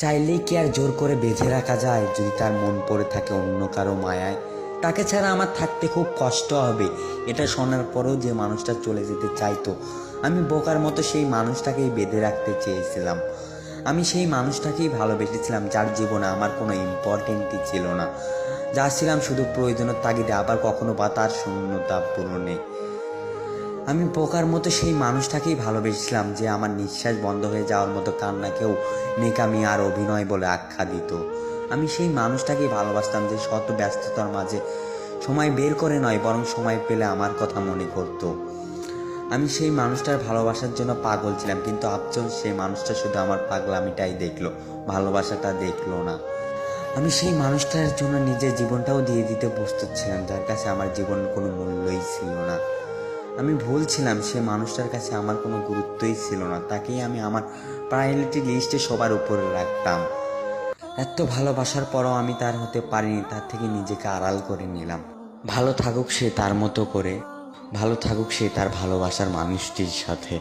চাইলেই কি আর জোর করে বেঁধে রাখা যায়? যদি তার মন পড়ে থাকে অন্য কারো মায়ায়, তাকে ছাড়া আমার থাকতে খুব কষ্ট হবে। এটা শোনার পরেও যে মানুষটা চলে যেতে চাইতো, আমি বোকার মতো সেই মানুষটাকেই বেঁধে রাখতে চেয়েছিলাম। আমি সেই মানুষটাকেই ভালোবেসেছিলাম, যার জীবনে আমার কোনো ইম্পর্টেন্টই ছিল না, যা ছিলাম শুধু প্রয়োজনের তাগিদে, আবার কখনো বা তার শূন্যতা পূরণে। আমি বোকার মতো সেই মানুষটাকেই ভালোবেসেছিলাম, যে আমার নিঃশ্বাস বন্ধ হয়ে যাওয়ার মতো কান্নাকেও নেকামি আর অভিনয় বলে আখ্যা দিত। আমি সেই মানুষটাকেই ভালোবাসতাম, যে শত ব্যস্ততার মাঝে সময় বের করে নয়, বরং সময় পেলে আমার কথা মনে করত। আমি সেই মানুষটার ভালোবাসার জন্য পাগল ছিলাম, কিন্তু আফসোস সেই মানুষটা শুধু আমার পাগলামিটাই দেখলো, ভালোবাসাটা দেখলো না। আমি সেই মানুষটার জন্য নিজের জীবনটাও দিয়ে দিতে প্রস্তুত ছিলাম, যার কাছে আমার জীবনের কোনো মূল্যই ছিল না। আমি ভুল ছিলাম, সে মানুষটার কাছে আমার কোনো গুরুত্বই ছিল না, তাকেই আমি আমার প্রায়োরিটি লিস্টে সবার উপরে রাখতাম। এত ভালোবাসার পরও আমি তার হতে পারিনি, তার থেকে নিজেকে আড়াল করে নিলাম। ভালো থাকুক সে তার মতো করে, ভালো থাকুক সে তার ভালোবাসার মানুষটির সাথে।